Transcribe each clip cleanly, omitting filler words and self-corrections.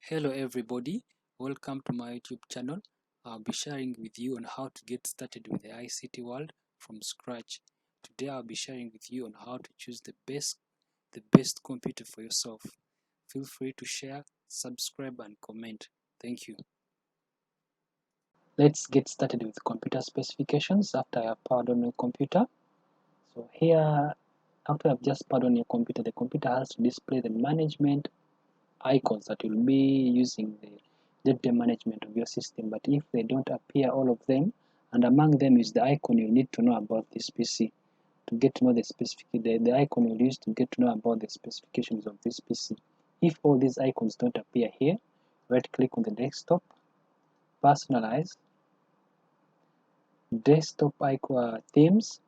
Hello everybody, welcome to my YouTube channel. I'll be sharing with you on how to get started with the ICT world from scratch. Today I'll be sharing with you on how to choose the best computer for yourself. Feel free to share, subscribe and comment. Thank you. Let's get started with computer specifications after I have powered on your computer. So here, after I've just powered on your computer, the computer has to display the management icons that will be using the day-to-day management of your system. But if they don't appear, all of them, and among them is the icon you need to know about this PC to get to know the icon you'll use to get to know about the specifications of this PC. If all these icons don't appear here, right click on the desktop, personalize, desktop icon themes,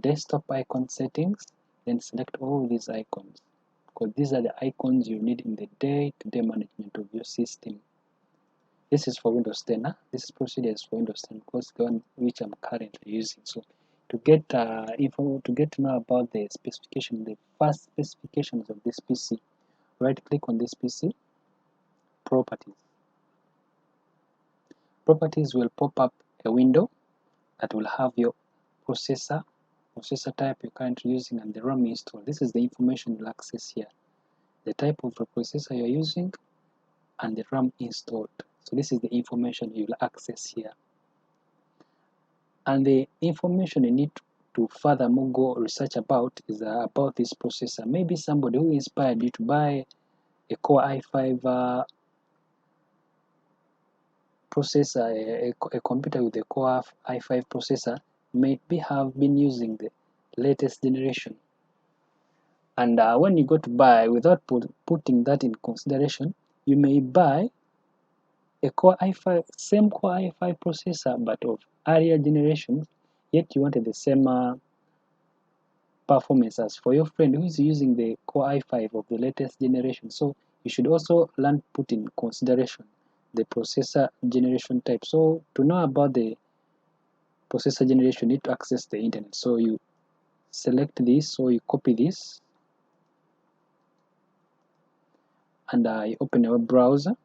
desktop icon settings, then select all these icons, because these are the icons you need in the day-to-day management of your system. This is for Windows 10. This procedure is for Windows 10 because the one which I'm currently using. So to get to know about the specification, the first specifications of this PC, right click on this PC, properties. Properties will pop up a window that will have your processor type you're currently using and the RAM installed. This is the information you'll access here. The type of the processor you're using and the RAM installed. So this is the information you'll access here. And the information you need to furthermore go research about is about this processor. Maybe somebody who inspired you to buy a Core i5 processor, a computer with a Core i5 processor, maybe have been using the latest generation. And when you go to buy, without putting that in consideration, you may buy a same Core i5 processor but of earlier generations, yet you wanted the same performance as for your friend who is using the Core i5 of the latest generation. So you should also learn to put in consideration the processor generation type. So to know about the processor generation, you need to access the internet. So you select this, so you copy this, and you open your web browser.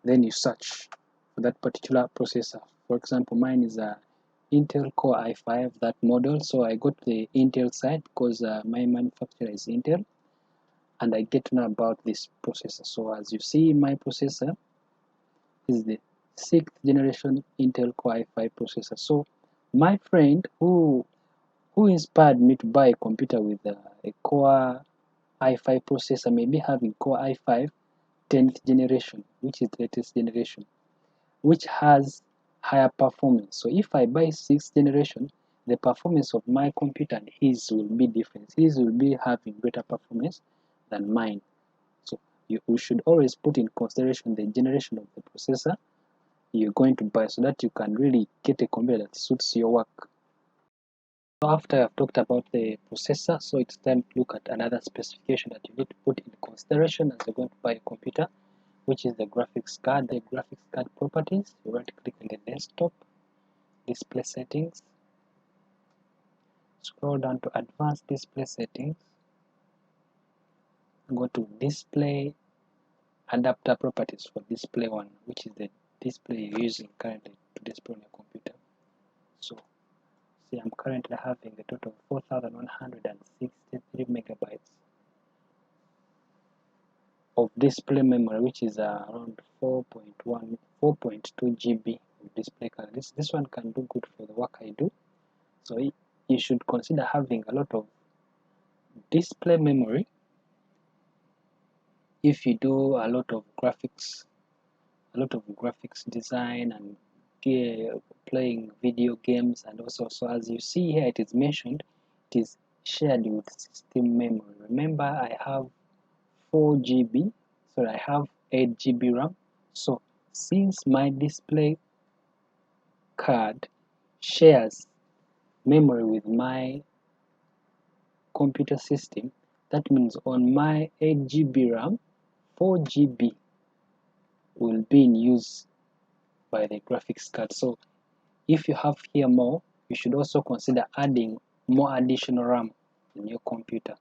Then you search for that particular processor. For example, mine is a Intel Core i5, that model. So I go to the Intel site because my manufacturer is Intel, and I get to know about this processor. So as you see, my processor is the 6th generation Intel Core i5 processor. So my friend who inspired me to buy a computer with a Core i5 processor may be having Core i5 10th generation, which is the latest generation, which has higher performance. So if I buy 6th generation, the performance of my computer and his will be different. His will be having better performance than mine. So you should always put in consideration the generation of the processor you're going to buy so that you can really get a computer that suits your work. So after I've talked about the processor, so it's time to look at another specification that you need to put in consideration as you're going to buy a computer, which is the graphics card. The graphics card properties, you right click on the desktop, display settings, scroll down to advanced display settings, go to display adapter properties for display one, which is the display you're using currently to display on your computer. So see, I'm currently having a total of 4163 megabytes of display memory, which is around 4.2 GB of display color. This one can do good for the work I do. So you should consider having a lot of display memory if you do a lot of graphics design and playing video games. And also, so as you see here, it is mentioned it is shared with system memory. Remember, I have 4 GB, so I have 8 GB RAM. So since my display card shares memory with my computer system, that means on my 8 GB RAM, 4 GB will be in use by the graphics card. So if you have here more, you should also consider adding more additional RAM in your computer.